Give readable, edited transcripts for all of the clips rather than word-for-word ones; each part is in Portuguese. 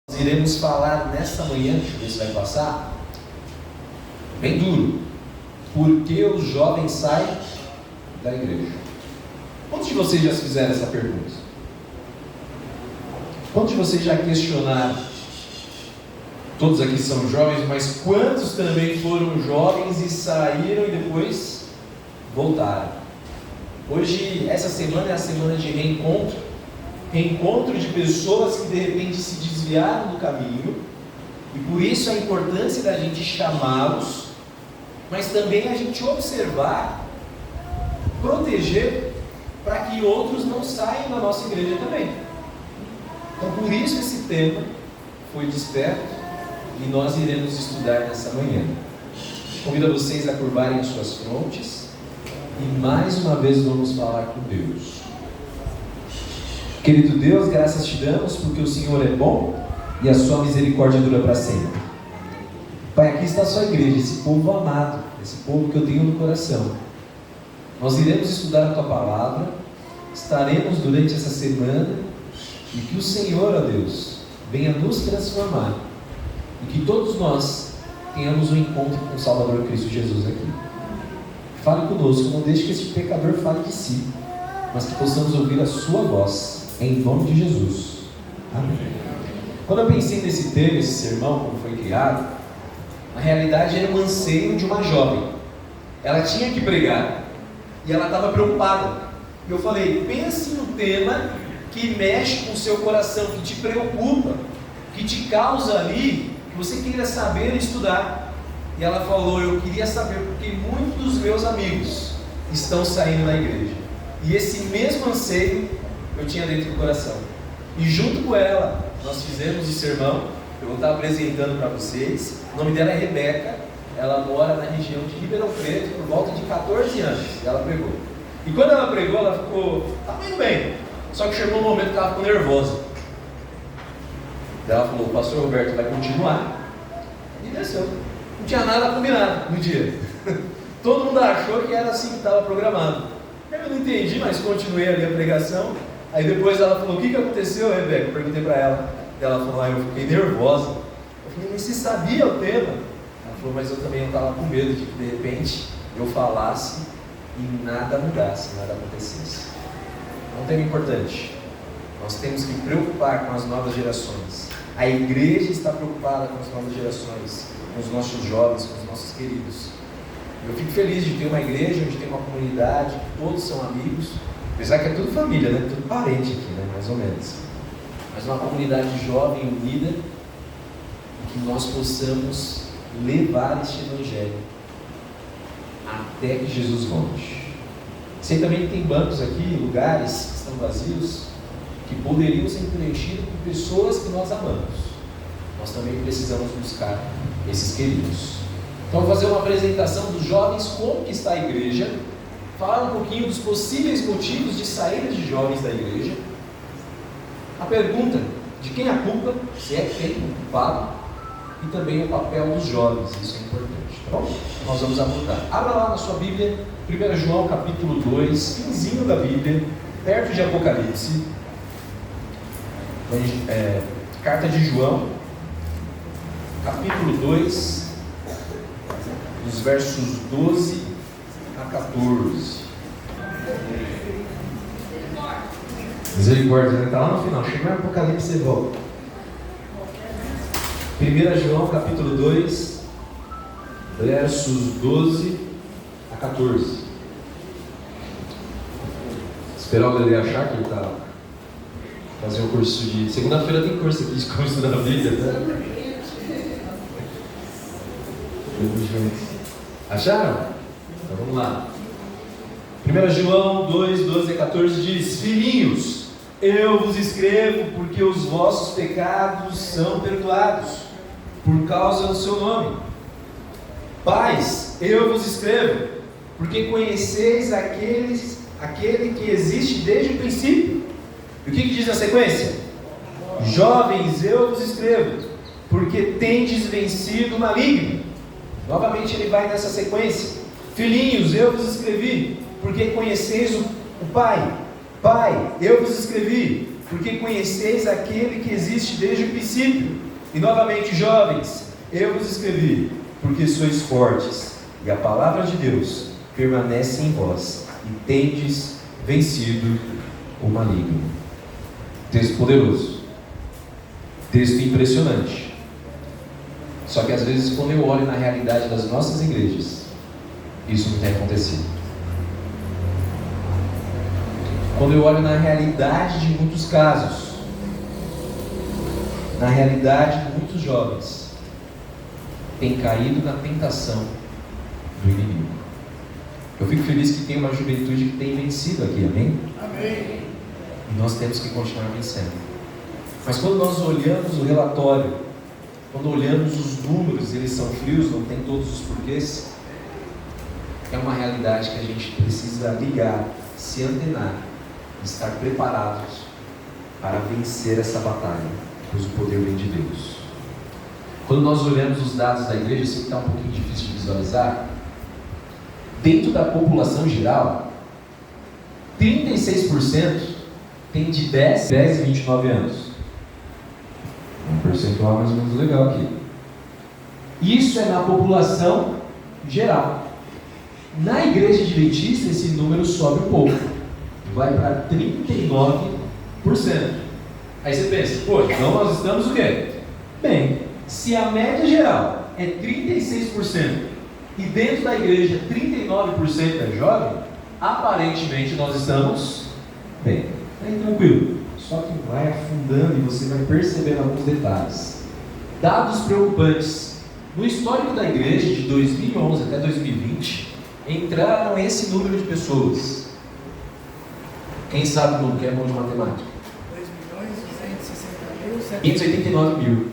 Nós iremos falar nesta manhã, deixa eu ver se vai passar, bem duro. Por que os jovens saem da igreja? Quantos de vocês já se fizeram essa pergunta? Quantos de vocês já questionaram? Todos aqui são jovens, mas quantos também foram jovens e saíram e depois voltaram? Hoje, essa semana é a semana de reencontro de pessoas que de repente se desviaram do caminho, e por isso a importância da gente chamá-los, mas também a gente observar, proteger, para que outros não saiam da nossa igreja também. Então por isso esse tema foi desperto e nós iremos estudar nessa manhã. Convido vocês a curvarem as suas frontes e mais uma vez vamos falar com Deus. Querido Deus, graças te damos porque o Senhor é bom e a sua misericórdia dura para sempre. Pai, aqui está a sua igreja, esse povo amado, esse povo que eu tenho no coração. Nós iremos estudar a tua palavra, estaremos durante essa semana, e que o Senhor, ó Deus, venha nos transformar, e que todos nós tenhamos um encontro com o Salvador Cristo Jesus aqui. Fale conosco, não deixe que esse pecador fale de si, mas que possamos ouvir a sua voz, em nome de Jesus. Amém. Quando eu pensei nesse tema, esse sermão, como foi criado, na realidade era um anseio de uma jovem. Ela tinha que pregar e ela estava preocupada. E eu falei, pense no tema que mexe com o seu coração, que te preocupa, que te causa ali, que você queira saber e estudar. E ela falou, eu queria saber porque muitos dos meus amigos estão saindo da igreja. E esse mesmo anseio eu tinha dentro do coração. E junto com ela, nós fizemos o sermão. Eu vou estar apresentando para vocês. O nome dela é Rebeca. Ela mora na região de Ribeirão Preto, por volta de 14 anos. E ela pregou. E quando ela pregou, ela estava indo bem. Só que chegou um momento que ela ficou nervosa. Ela falou, o pastor Roberto vai continuar. E desceu. Não tinha nada combinado no dia. Todo mundo achou que era assim que estava programado. Eu não entendi, mas continuei ali a pregação. Aí depois ela falou, o que aconteceu, Rebeca? Eu perguntei para ela. Ela falou, eu fiquei nervosa. Eu falei, mas você sabia o tema? Ela falou, mas eu também estava com medo de que de repente eu falasse e nada mudasse, nada acontecesse. É um tema importante. Nós temos que preocupar com as novas gerações. A igreja está preocupada com as novas gerações, com os nossos jovens, com os nossos queridos. Eu fico feliz de ter uma igreja onde tem uma comunidade, que todos são amigos, apesar que é tudo família, né? Tudo parente aqui, né? Mais ou menos. Mas uma comunidade jovem, unida, e que nós possamos levar este evangelho até que Jesus volte. Sei também que tem bancos aqui, lugares que estão vazios, que poderiam ser preenchidos por pessoas que nós amamos. Nós também precisamos buscar esses queridos. Então vou fazer uma apresentação dos jovens, como que está a igreja, falar um pouquinho dos possíveis motivos de saída de jovens da igreja, a pergunta de quem é a culpa, se é que tem um culpado, e também o papel dos jovens, isso é importante, tá bom? Nós vamos abordar. Abra lá na sua Bíblia, 1 João capítulo 2, finzinho da Bíblia, perto de Apocalipse, carta de João, capítulo 2, dos versos 12 a 14. Misericórdia, está lá no final. Chegou em Apocalipse e volta. 1 João capítulo 2, versos 12 a 14. Esperar o Lele achar que ele está fazendo um curso de... Segunda-feira tem curso aqui de como estudar a Bíblia, tá? Acharam? Então vamos lá. 1 João 2, 12 a 14 diz: Filhinhos, eu vos escrevo porque os vossos pecados são perdoados por causa do seu nome. Pais, eu vos escrevo porque conheceis aquele que existe desde o princípio. E o que diz na sequência? Jovens, eu vos escrevo porque tendes vencido o maligno. Novamente ele vai nessa sequência. Filhinhos, eu vos escrevi porque conheceis o Pai. Pai, eu vos escrevi porque conheceis aquele que existe desde o princípio. E novamente, jovens, eu vos escrevi, porque sois fortes, e a palavra de Deus permanece em vós, e tendes vencido o maligno. Texto poderoso, texto impressionante. Só que às vezes, quando eu olho na realidade das nossas igrejas, isso não tem acontecido. Quando eu olho na realidade de muitos casos, na realidade de muitos jovens, tem caído na tentação do inimigo. Eu fico feliz que tem uma juventude que tem vencido aqui, amém? Amém. E nós temos que continuar vencendo. Mas quando nós olhamos o relatório, quando olhamos os números, eles são frios, não tem todos os porquês, é uma realidade que a gente precisa ligar, se antenar, estar preparados para vencer essa batalha, pois o poder vem de Deus. Quando nós olhamos os dados da igreja, eu sei que está um pouquinho difícil de visualizar. Dentro da população geral, 36% tem de 10 e 29 anos. Um percentual mais ou menos legal aqui. Isso é na população geral. Na igreja adventista, esse número sobe um pouco. Vai para 39%. Aí você pensa, pô, então nós estamos o quê? Bem, se a média geral é 36% e dentro da igreja 39% é jovem, aparentemente nós estamos bem. Aí tranquilo. Só que vai afundando e você vai percebendo alguns detalhes. Dados preocupantes. No histórico da igreja, de 2011 até 2020, entraram esse número de pessoas. Quem sabe como que é bom de matemática? 589 mil.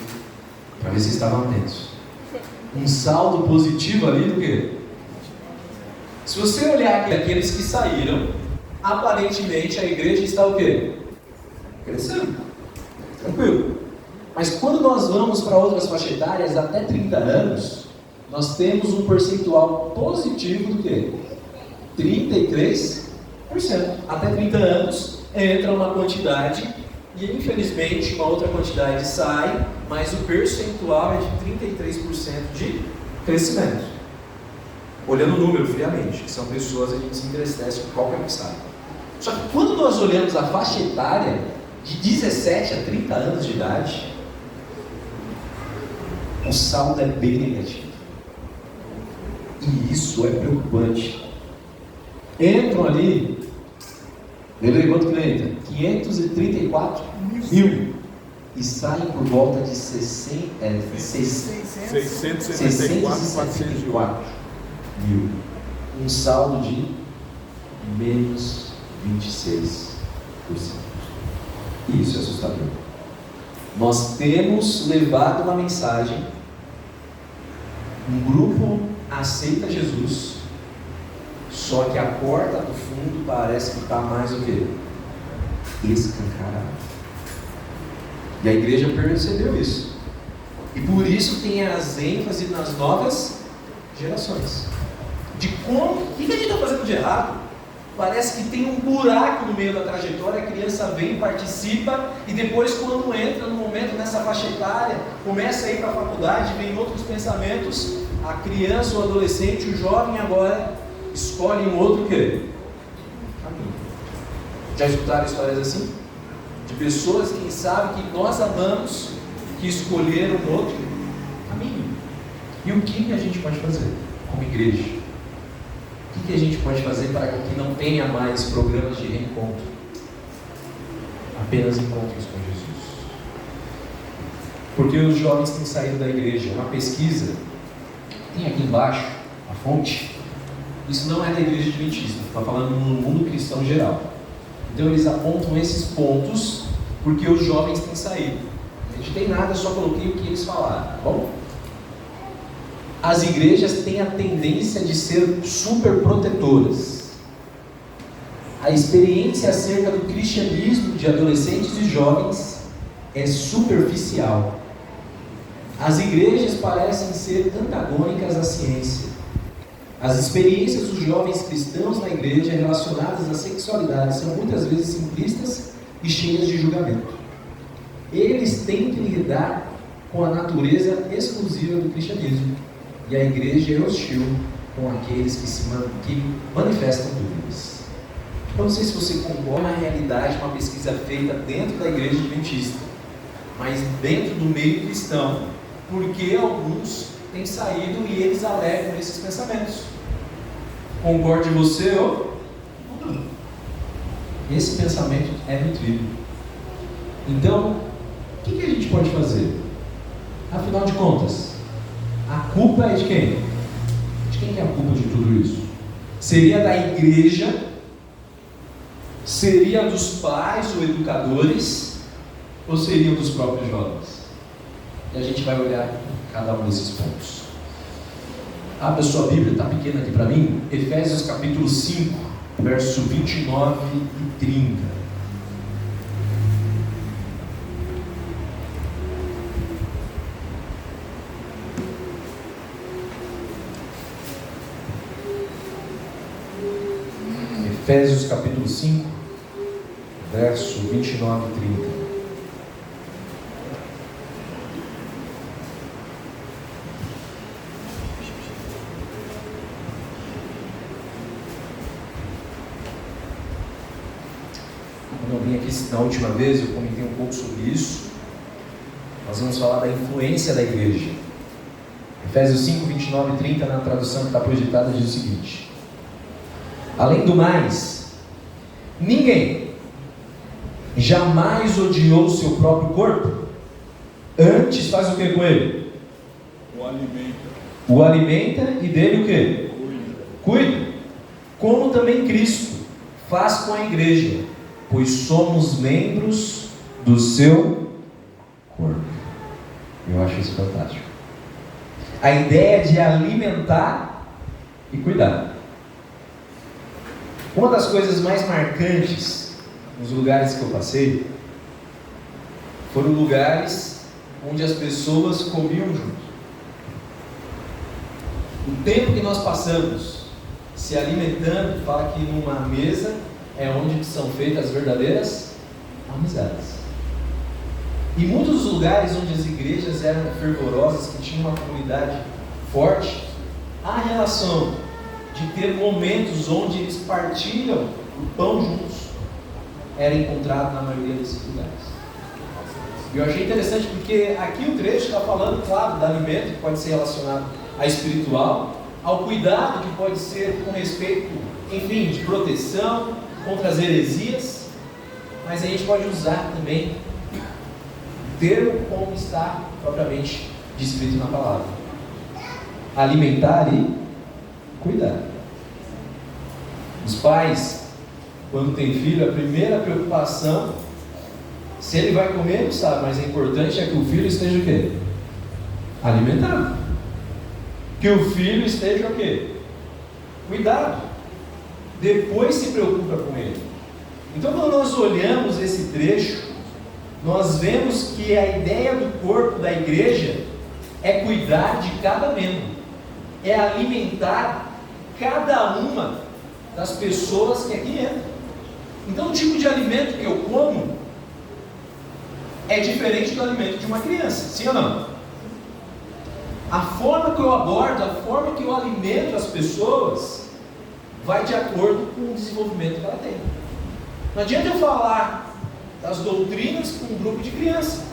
Para ver se estavam atentos. Um saldo positivo ali do quê? Se você olhar aqui, aqueles que saíram, aparentemente a igreja está o quê? Crescendo. Tranquilo. Mas quando nós vamos para outras faixas etárias, até 30 anos, nós temos um percentual positivo do quê? 33%. Até 30 anos entra uma quantidade e infelizmente uma outra quantidade sai, mas o percentual é de 33% de crescimento. Olhando o número friamente, que são pessoas, a gente se entristece com qualquer que sai. Só que quando nós olhamos a faixa etária de 17 a 30 anos de idade, o saldo é bem negativo. E isso é preocupante. Entram ali, lembrei quanto que entra? 534 mil. E saem por volta de 674 mil. Um saldo de menos 26%. Isso é assustador. Nós temos levado uma mensagem, um grupo aceita Jesus, só que a porta do fundo parece que está mais o quê? Escancarada. E a igreja percebeu isso. E por isso tem as ênfases nas novas gerações. De como, o que a gente está fazendo de errado? Parece que tem um buraco no meio da trajetória, a criança vem, participa, e depois quando entra no momento nessa faixa etária, começa a ir para a faculdade, vem outros pensamentos, a criança, o adolescente, o jovem agora escolhe um outro quê? Caminho. Já escutaram histórias assim? De pessoas, quem sabe, que nós amamos, que escolheram um outro caminho. E o que a gente pode fazer como igreja? O que a gente pode fazer para que não tenha mais programas de reencontro? Apenas encontros com Jesus. Porque os jovens têm saído da igreja. Uma pesquisa, tem aqui embaixo, a fonte. Isso não é da igreja adventista, está falando no mundo cristão geral. Então eles apontam esses pontos porque os jovens têm saído. A gente tem nada, só coloquei o que eles falaram, tá bom? As igrejas têm a tendência de ser super protetoras. A experiência acerca do cristianismo de adolescentes e jovens é superficial. As igrejas parecem ser antagônicas à ciência. As experiências dos jovens cristãos na igreja relacionadas à sexualidade são muitas vezes simplistas e cheias de julgamento. Eles têm que lidar com a natureza exclusiva do cristianismo, e a igreja é hostil com aqueles que manifestam dúvidas. Eu não sei se você concorda na realidade uma pesquisa feita dentro da igreja adventista, mas dentro do meio cristão, porque alguns têm saído e eles alegam esses pensamentos. Concorde você ou não? Esse pensamento é nutrido. Então, o que a gente pode fazer? Afinal de contas, a culpa é de quem? De quem é a culpa de tudo isso? Seria da igreja? Seria dos pais ou educadores? Ou seriam dos próprios jovens? E a gente vai olhar cada um desses pontos. Abra sua Bíblia, está pequena aqui para mim. Efésios capítulo 5, verso 29 e 30. Efésios capítulo 5, verso 29 e 30. Quando eu vim aqui na última vez, eu comentei um pouco sobre isso. Nós vamos falar da influência da igreja. Efésios 5, 29 e 30, na tradução que está projetada, diz o seguinte: além do mais, ninguém jamais odiou o seu próprio corpo. Antes faz o que com ele? O alimenta e dele o que? Cuida. Como também Cristo faz com a igreja, pois somos membros do seu corpo. Eu acho isso fantástico. A ideia de alimentar e cuidar. Uma das coisas mais marcantes nos lugares que eu passei foram lugares onde as pessoas comiam junto. O tempo que nós passamos se alimentando, fala que numa mesa é onde são feitas as verdadeiras amizades. E muitos dos lugares onde as igrejas eram fervorosas, que tinham uma comunidade forte, a relação de ter momentos onde eles partilham o pão juntos era encontrado na maioria desses lugares. E eu achei interessante porque aqui o trecho está falando, claro, do alimento, que pode ser relacionado a espiritual, ao cuidado que pode ser com respeito, enfim, de proteção contra as heresias, mas a gente pode usar também o termo como está propriamente descrito na palavra: alimentar e cuidar. Os pais, quando tem filho, a primeira preocupação, se ele vai comer, não sabe, mas o importante é que o filho esteja o quê? Alimentado. Que o filho esteja o quê? Cuidado. Depois se preocupa com ele. Então, quando nós olhamos esse trecho, nós vemos que a ideia do corpo da igreja é cuidar de cada membro, é alimentar cada uma das pessoas que aqui entram. Então, o tipo de alimento que eu como é diferente do alimento de uma criança, sim ou não? A forma que eu abordo, a forma que eu alimento as pessoas vai de acordo com o desenvolvimento que ela tem. Não adianta eu falar das doutrinas com um grupo de criança.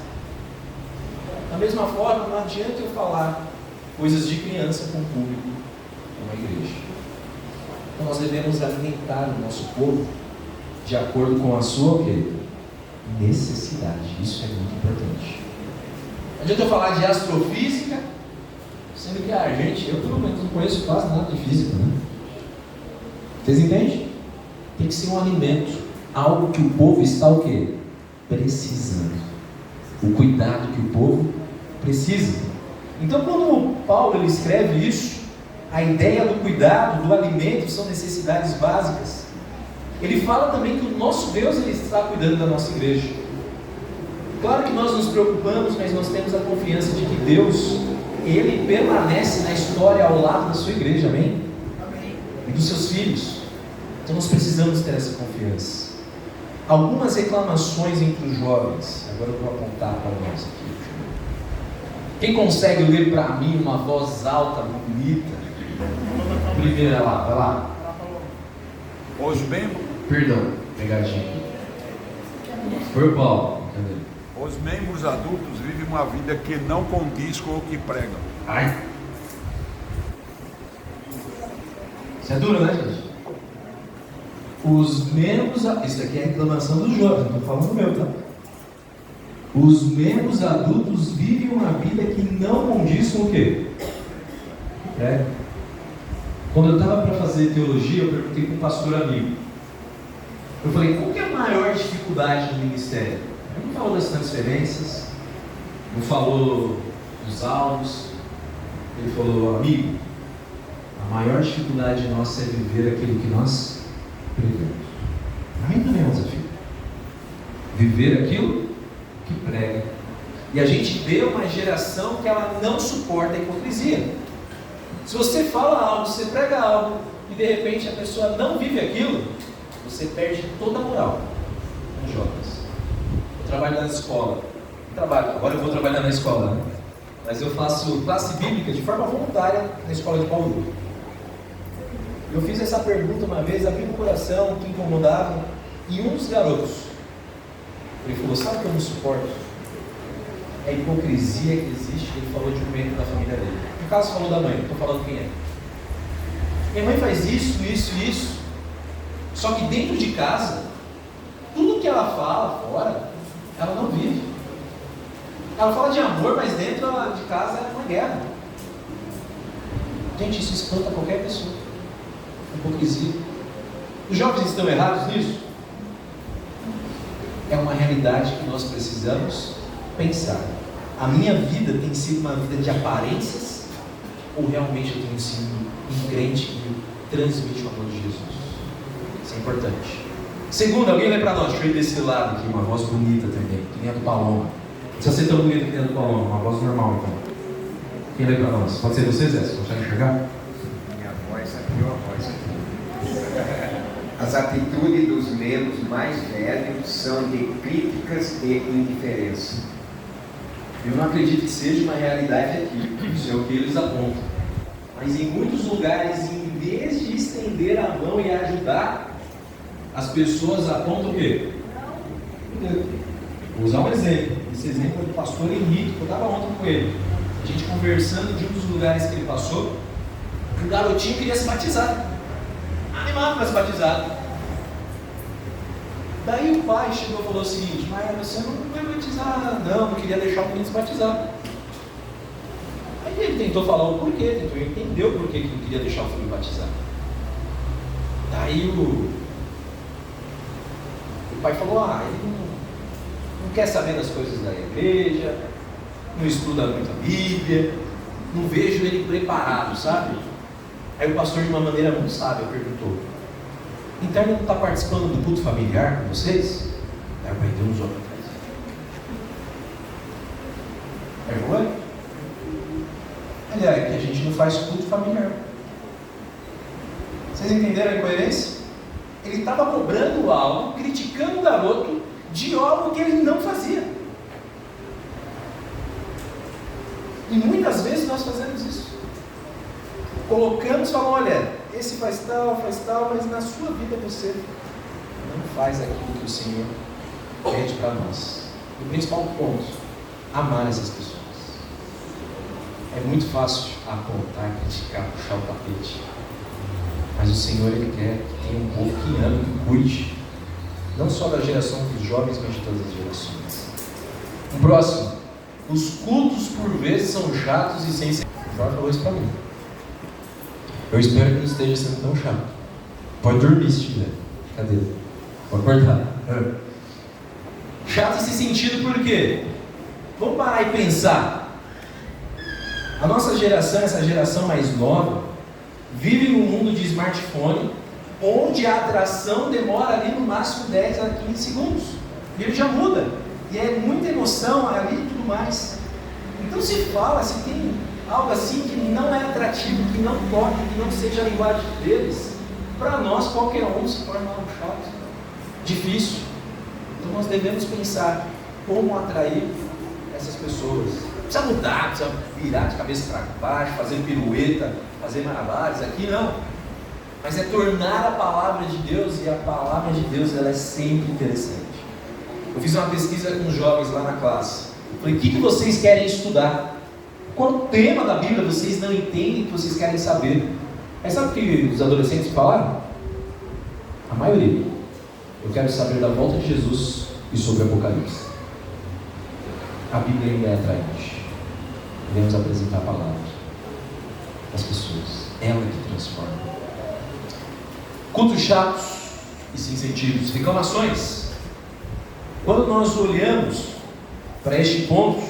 Da mesma forma, não adianta eu falar coisas de criança com o público de uma igreja. Então nós devemos alimentar o nosso povo de acordo com a sua o quê? Necessidade. Isso é muito importante. Não adianta eu falar de astrofísica, sendo que a gente, eu pelo menos não conheço quase nada de física, né? Vocês entendem? Tem que ser um alimento, algo que o povo está o quê? Precisando. O cuidado que o povo precisa. Então, quando Paulo ele escreve isso, a ideia do cuidado, do alimento, são necessidades básicas. Ele fala também que o nosso Deus ele está cuidando da nossa igreja. Claro que nós nos preocupamos, mas nós temos a confiança de que Deus, Ele permanece na história ao lado da sua igreja, amém? Amém. E dos seus filhos. Então nós precisamos ter essa confiança. Algumas reclamações entre os jovens. Agora eu vou apontar para nós aqui. Quem consegue ler para mim uma voz alta, bonita? Primeira lá, vai lá. Os membros, Perdão, pegadinha. Foi o Paulo. Cadê? os membros adultos vivem uma vida que não condiz com o que pregam. Ai. Isso é duro, né, gente? Os membros... Isso aqui é a reclamação dos jovens, não estou falando do meu, tá? Os membros adultos vivem uma vida que não condiz com o quê? Quando eu estava para fazer teologia, eu perguntei para um pastor amigo. Eu falei, qual que é a maior dificuldade do ministério? Ele não falou das transferências, não falou dos alvos. Ele falou, amigo, a maior dificuldade nossa é viver aquilo que nós pregamos. Para mim também é um desafio. Viver aquilo que prega. E a gente vê uma geração que ela não suporta a hipocrisia. Se você fala algo, você prega algo, e de repente a pessoa não vive aquilo, você perde toda a moral com jovens. Eu trabalho na escola. Agora eu vou trabalhar na escola, né? Mas eu faço classe bíblica de forma voluntária na escola de Paulo. Eu fiz essa pergunta uma vez, abri o coração, que incomodava, e um dos garotos, ele falou, sabe o que eu não suporto? É a hipocrisia que existe, ele falou de um membro da família dele. No caso falou da mãe, não estou falando quem é. Minha mãe faz isso, isso e isso, só que dentro de casa, tudo que ela fala fora, ela não vive. Ela fala de amor, mas dentro de casa é uma guerra. Gente, isso espanta qualquer pessoa. Hipocrisia. Os jovens estão errados nisso? É uma realidade que nós precisamos pensar. A minha vida tem sido uma vida de aparências ou realmente eu tenho sido um crente que transmite o amor de Jesus? Isso é importante. Segundo, alguém lê para nós, deixa eu ir desse lado aqui, uma voz bonita também, que nem a do Paloma. Não precisa ser tão bonita que nem a do Paloma, uma voz normal então. Quem lê para nós? Pode ser você, Zé? Você consegue enxergar? Minha voz é a pior voz aqui. As atitudes dos membros mais velhos são de críticas e indiferença. Eu não acredito que seja uma realidade aqui, isso é o que eles apontam. Mas em muitos lugares, em vez de estender a mão e ajudar, as pessoas apontam o quê? Vou usar um exemplo. Esse exemplo é do pastor Henrique, que eu estava ontem com ele. A gente conversando de um dos lugares que ele passou, o garotinho queria se batizar. Animado para se batizar. Daí o pai chegou e falou o seguinte, mas você não vai batizar, não queria deixar o menino se batizar. Aí ele tentou falar o porquê, tentou entender o porquê que não queria deixar o filho batizar. Daí o pai falou, ele não quer saber das coisas da igreja, não estuda muito a Bíblia, não vejo ele preparado, sabe? Aí o pastor, de uma maneira muito sábia, perguntou, então ele não está participando do culto familiar com vocês? Aí o pai deu uns olhos atrás. Vergonha? É que a gente não faz culto familiar. Vocês entenderam a incoerência? Ele estava cobrando algo, criticando o garoto de algo que ele não fazia. E muitas vezes nós fazemos isso. Colocamos e falamos, olha, esse faz tal, mas na sua vida você não faz aquilo que o Senhor pede para nós. O principal ponto, amar essas pessoas. É muito fácil apontar, criticar, puxar o tapete. Mas o Senhor, Ele quer que tenha um povo que ame, que cuide. Não só da geração dos jovens, mas de todas as gerações. O próximo. Os cultos por vezes são chatos e sem sentido. O Jorge falou isso para mim. Eu espero que não esteja sendo tão chato. Pode dormir se tiver. Cadê? Pode cortar. Chato nesse sentido por quê? Vamos parar e pensar. A nossa geração, essa geração mais nova, vive num mundo de smartphone, onde a atração demora ali no máximo 10 a 15 segundos. E ele já muda. E é muita emoção ali e tudo mais. Então se fala, se tem algo assim que não é atrativo, que não toque, que não seja a linguagem deles, para nós qualquer um se torna algo chato, difícil. Então nós devemos pensar como atrair essas pessoas. Não precisa mudar, precisa virar de cabeça para baixo, fazer pirueta, fazer malabares aqui, não. Mas é tornar a palavra de Deus, e a palavra de Deus ela é sempre interessante. Eu fiz uma pesquisa com os jovens lá na classe. Eu falei, o que vocês querem estudar? Qual o tema da Bíblia vocês não entendem que vocês querem saber? Aí sabe o que os adolescentes falaram? A maioria. Eu quero saber da volta de Jesus e sobre o Apocalipse. A Bíblia ainda é atraente. Devemos apresentar a palavra às pessoas. Ela que transforma. Cultos chatos e sem sentidos. Reclamações. Quando nós olhamos para este ponto,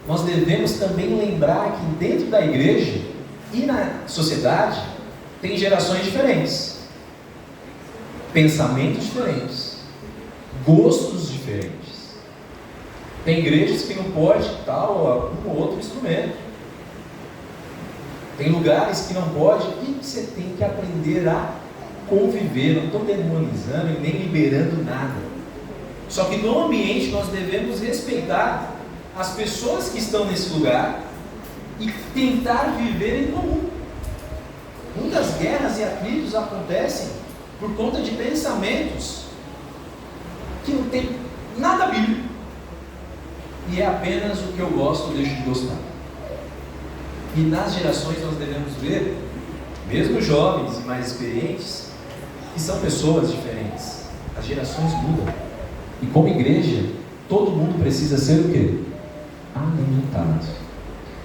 nós devemos também lembrar que dentro da igreja e na sociedade tem gerações diferentes, pensamentos diferentes, gostos diferentes. Tem igrejas que não pode tal um ou outro instrumento. Tem lugares que não pode, e você tem que aprender a conviver. Não estou demonizando e nem liberando nada. Só que no ambiente nós devemos respeitar as pessoas que estão nesse lugar e tentar viver em comum. Muitas guerras e atritos acontecem por conta de pensamentos que não tem nada bíblico. E é apenas o que eu gosto ou deixo de gostar. E nas gerações nós devemos ver, mesmo jovens e mais experientes, que são pessoas diferentes. As gerações mudam. E como igreja, todo mundo precisa ser o quê? Alimentado.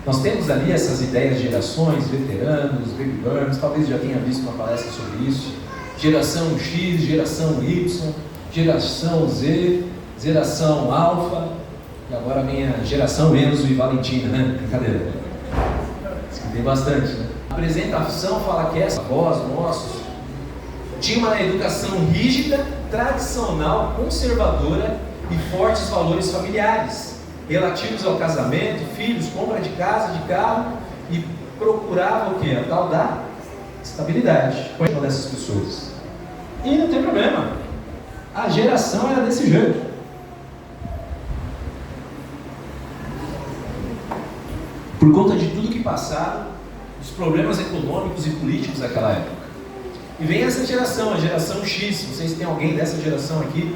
Nós temos ali essas ideias de gerações, veteranos, baby boomers, talvez já tenha visto uma palestra sobre isso. Geração X, geração Y, geração Z, geração Alfa, e agora vem a geração Enzo e Valentina, né? Brincadeira. Isso que tem bastante, né? A apresentação fala que essa voz, nossos, tinha uma educação rígida, tradicional, conservadora e fortes valores familiares, relativos ao casamento, filhos, compra de casa, de carro, e procurava o quê? A tal da estabilidade. Foi uma dessas pessoas. E não tem problema. A geração era desse jeito. Por conta de tudo que passaram, os problemas econômicos e políticos daquela época. E vem essa geração, a geração X. Vocês têm alguém dessa geração aqui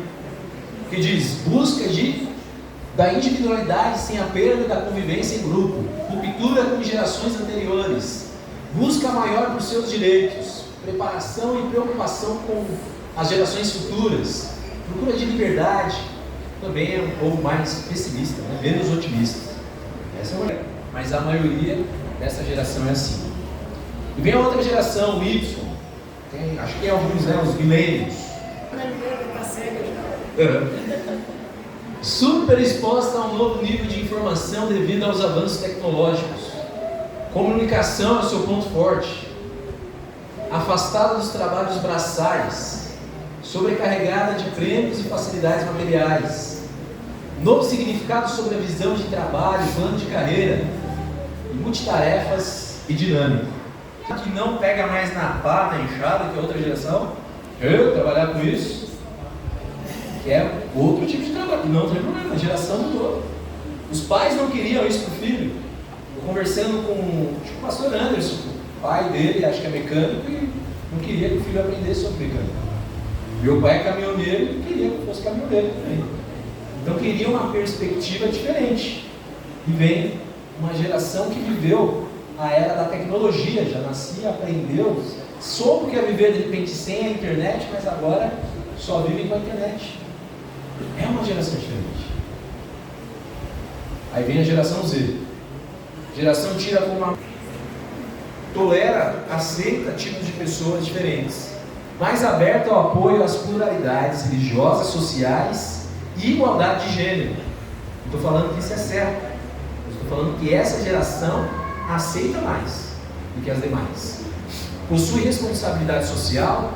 que diz: busca da individualidade sem a perda da convivência em grupo, ruptura com gerações anteriores, busca maior por seus direitos, preparação e preocupação com as gerações futuras, procura de liberdade. Também é um povo mais pessimista, né? Menos otimista. Essa é uma... Mas a maioria dessa geração é assim. E vem a outra geração, o Y. Acho que tem alguns, né? Os milênios. Super exposta a um novo nível de informação devido aos avanços tecnológicos. Comunicação é o seu ponto forte. Afastada dos trabalhos braçais, sobrecarregada de prêmios e facilidades materiais. Novo significado sobre a visão de trabalho, plano de carreira, e multitarefas e dinâmico. Que não pega mais na pá, na enxada, que é outra geração. Eu trabalhar com isso, que é outro tipo de trabalho. Não tem problema, a geração mudou. Os pais não queriam isso para o filho. Eu conversando com o pastor Anderson, o pai dele, acho que é mecânico, e não queria que o filho aprendesse sobre mecânica. Meu pai é caminhoneiro e queria que eu fosse caminhoneiro também. Então queria uma perspectiva diferente. E vem uma geração que viveu a era da tecnologia, já nascia, aprendeu, soube o que é viver de repente sem a internet, mas agora só vivem com a internet. É uma geração diferente. Aí vem a geração Z. Geração tira como uma... tolera, aceita tipos de pessoas diferentes, mais aberta ao apoio às pluralidades religiosas, sociais e igualdade de gênero. Não estou falando que isso é certo. Estou falando que essa geração aceita mais do que as demais. Possui responsabilidade social,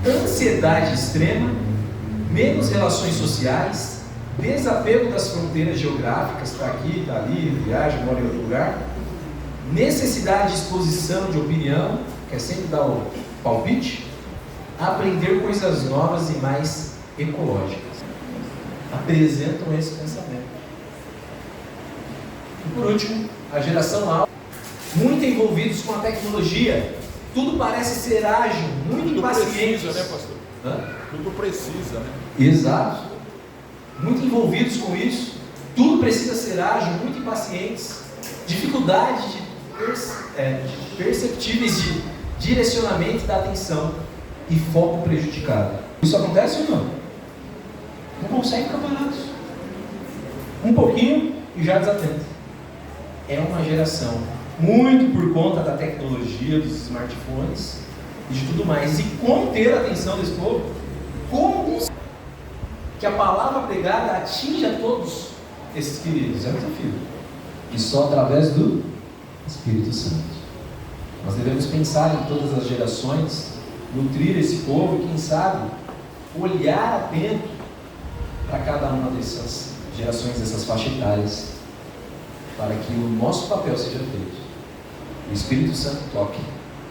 ansiedade extrema, menos relações sociais, desapego das fronteiras geográficas, está aqui, está ali, viaja, mora em outro lugar, necessidade de exposição de opinião, quer sempre dar o palpite, aprender coisas novas e mais ecológicas. apresentam esse pensamento. E por último, a geração alfa, muito envolvidos com a tecnologia, tudo parece ser ágil, muito impacientes. Precisa, né, pastor? Tudo precisa, né? Exato. Muito envolvidos com isso, tudo precisa ser ágil, muito impacientes, dificuldade perceptíveis de direcionamento da atenção e foco prejudicado. Isso acontece ou não? Não consegue ficar parados. Um pouquinho e já desatenta. É uma geração, muito por conta da tecnologia, dos smartphones e de tudo mais. E como ter a atenção desse povo? Como que a palavra pregada atinja todos esses queridos? É um desafio. E só através do Espírito Santo. Nós devemos pensar em todas as gerações, nutrir esse povo e, quem sabe, olhar atento para cada uma dessas gerações, dessas faixas etárias, para que o nosso papel seja feito. O Espírito Santo toque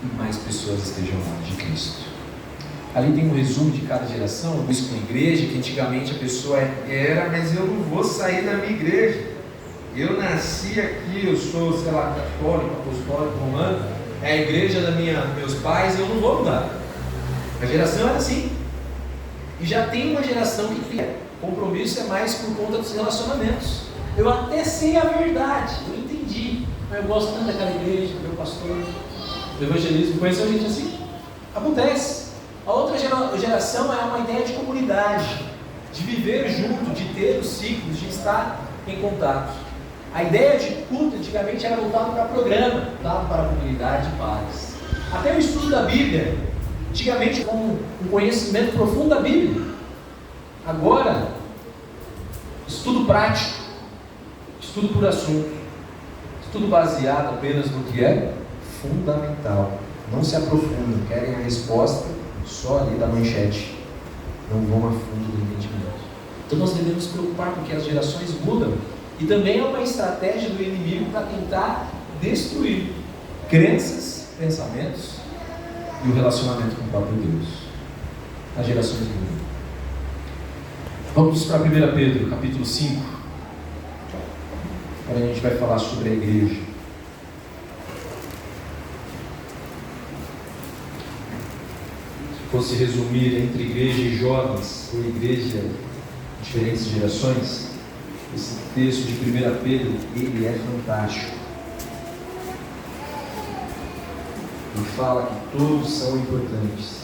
e mais pessoas estejam lá de Cristo. Ali tem um resumo de cada geração, isso com a igreja, que antigamente a pessoa era, mas eu não vou sair da minha igreja. Eu nasci aqui, eu sou, sei lá, católico, apostólico, romano, é a igreja dos meus pais, eu não vou mudar. A geração era assim. E já tem uma geração que compromisso é mais por conta dos relacionamentos. Eu até sei a verdade, eu entendi, mas eu gosto tanto daquela igreja, do meu pastor, do evangelismo. Conheceu gente assim? Acontece. A outra geração é uma ideia de comunidade, de viver junto, de ter os ciclos, de estar em contato. A ideia de culto antigamente era voltado para programa, voltado para a comunidade e pares. Até o estudo da Bíblia, antigamente com um conhecimento profundo da Bíblia. Agora, estudo prático, estudo por assunto, estudo baseado apenas no que é fundamental. Não se aprofundam, querem a resposta só ali da manchete, não vão a fundo do entendimento. Então nós devemos nos preocupar porque as gerações mudam e também é uma estratégia do inimigo para tentar destruir crenças, pensamentos e o relacionamento com o próprio Deus. As gerações mudam. Vamos para 1 Pedro, capítulo 5. Agora a gente vai falar sobre a igreja. Se fosse resumir entre igreja e jovens, ou igreja de diferentes gerações, esse texto de 1 Pedro, ele é fantástico. Ele fala que todos são importantes.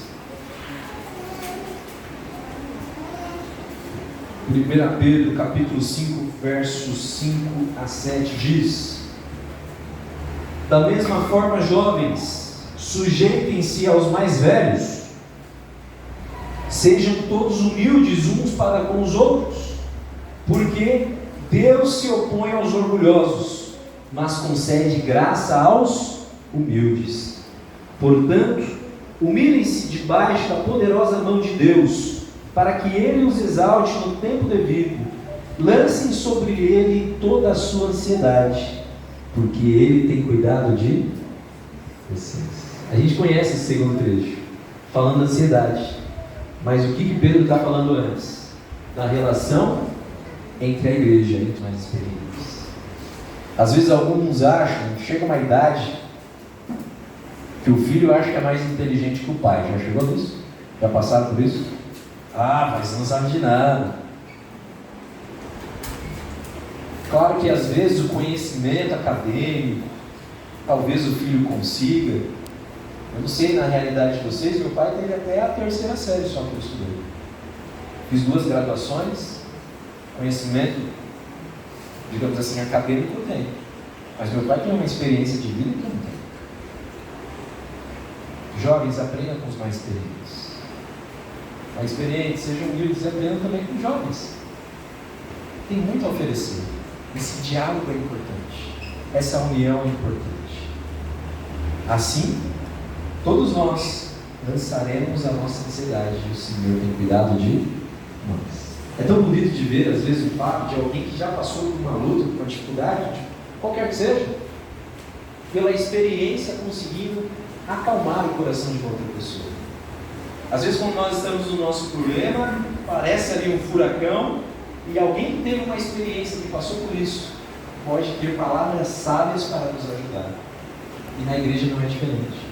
1 Pedro, capítulo 5, versos 5 a 7 diz: da mesma forma, jovens, sujeitem-se aos mais velhos. Sejam todos humildes uns para com os outros, porque Deus se opõe aos orgulhosos, mas concede graça aos humildes. Portanto, humilhem-se debaixo da poderosa mão de Deus, para que Ele os exalte no tempo devido. Lancem sobre Ele toda a sua ansiedade, porque Ele tem cuidado de vocês. A gente conhece esse segundo trecho, falando da ansiedade. Mas o que Pedro está falando antes? Da relação entre a igreja e os mais experientes. Às vezes alguns acham, chega uma idade, que o filho acha que é mais inteligente que o pai. Já chegou nisso? Já passaram por isso? Ah, mas não sabe de nada. Claro que às vezes o conhecimento acadêmico, talvez o filho consiga. Eu não sei na realidade de vocês, meu pai teve até a 3ª série só que eu estudei. Fiz 2 graduações, conhecimento, digamos assim, acadêmico eu tenho. Mas meu pai tem uma experiência de vida que eu não tenho. Jovens, aprendam com os mais experientes. Mais experientes, sejam humildes, aprendam também com jovens. Tem muito a oferecer. Esse diálogo é importante. Essa união é importante. Assim, todos nós lançaremos a nossa ansiedade e o Senhor tem cuidado de nós. É tão bonito de ver, às vezes, o fato de alguém que já passou por uma luta, por uma dificuldade, qualquer que seja, pela experiência conseguindo acalmar o coração de outra pessoa. Às vezes, quando nós estamos no nosso problema, parece ali um furacão, E alguém que teve uma experiência, que passou por isso, pode ter palavras sábias para nos ajudar. E na igreja não é diferente.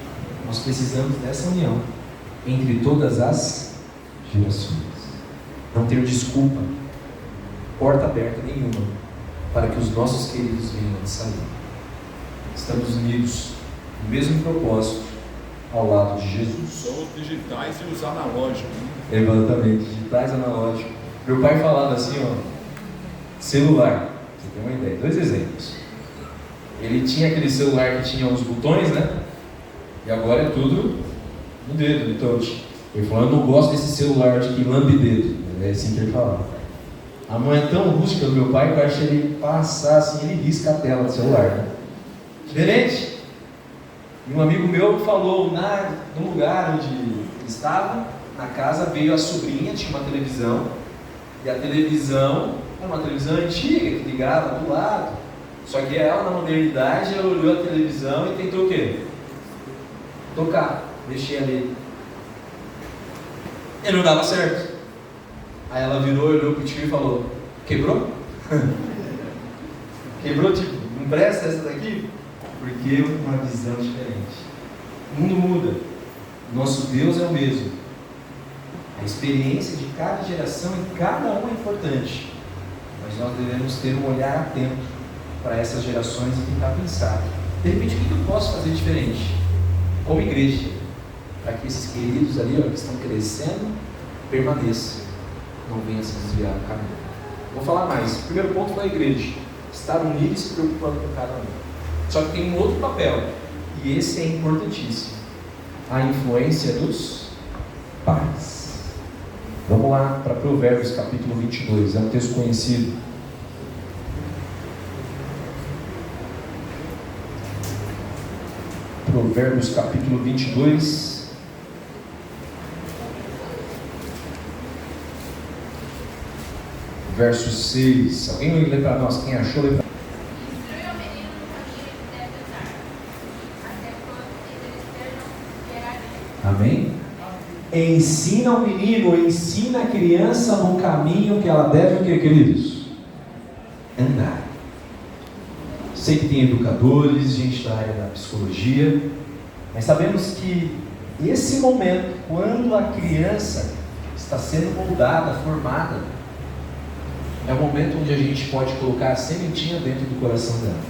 Nós precisamos dessa união entre todas as gerações. Não ter desculpa, porta aberta nenhuma, para que os nossos queridos venham a sair. Estamos unidos no mesmo propósito, ao lado de Jesus. São os digitais e os analógicos. Exatamente, digitais analógicos. Meu pai falava assim, ó, celular, você tem uma ideia, 2 exemplos. Ele tinha aquele celular que tinha os botões, né? E agora é tudo no dedo, no touch. Ele falou, eu não gosto desse celular de que lambe dedo. É assim que ele falava. A mão é tão rústica do meu pai que eu acho que ele passar assim, ele risca a tela do celular, né? Diferente. E um amigo meu falou, no lugar onde ele estava, na casa, veio a sobrinha, tinha uma televisão, e a televisão era uma televisão antiga, que ligava do lado. Só que ela, na modernidade, ela olhou a televisão e tentou o quê? Tocar, mexer ali. E não dava certo. Aí ela virou, olhou pro tio e falou, quebrou? Quebrou, tipo, não presta essa daqui? Porque uma visão diferente. O mundo muda. Nosso Deus é o mesmo. A experiência de cada geração e cada um é importante. Mas nós devemos ter um olhar atento para essas gerações e tentar pensar. De repente, o que eu posso fazer diferente? Como igreja. Para que esses queridos ali, ó, que estão crescendo, permaneçam. Não venham se desviar do caminho. Vou falar mais. O primeiro ponto foi a igreja. Estar unido e se preocupando com cada um. Só que tem um outro papel, e esse é importantíssimo: a influência dos pais. Vamos lá para Provérbios capítulo 22, é um texto conhecido. Provérbios capítulo 22, verso 6. Alguém lê para nós? Quem achou, lê para nós. Amém? Ensina o menino, ensina a criança no caminho que ela deve, o que, queridos? Andar. Sei que tem educadores, gente da área da psicologia, mas sabemos que esse momento, quando a criança está sendo moldada, formada, é o momento onde a gente pode colocar a sementinha dentro do coração dela.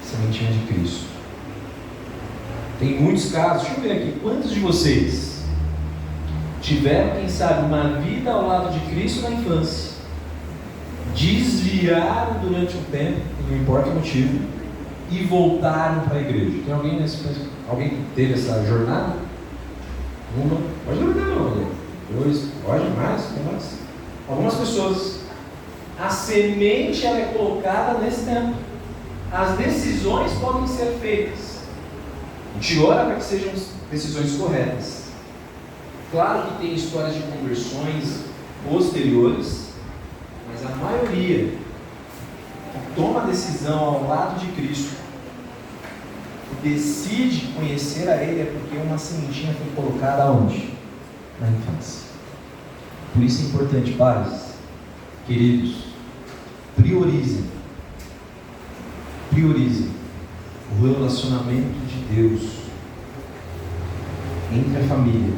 Sementinha de Cristo. Tem muitos casos, deixa eu ver aqui, quantos de vocês tiveram, quem sabe, uma vida ao lado de Cristo na infância, desviaram durante um tempo, não importa o motivo, e voltaram para a igreja? Tem alguém alguém que teve essa jornada? Uma? Pode levantar não, né? 2, pode mais, tem mais. Algumas pessoas, a semente ela é colocada nesse tempo. As decisões podem ser feitas. A gente ora para que sejam decisões corretas. Claro que tem histórias de conversões posteriores, mas a maioria que toma a decisão ao lado de Cristo, decide conhecer a Ele, é porque uma sementinha foi colocada aonde? Na infância. Por isso é importante, pais, queridos, priorizem o relacionamento de Deus entre a família,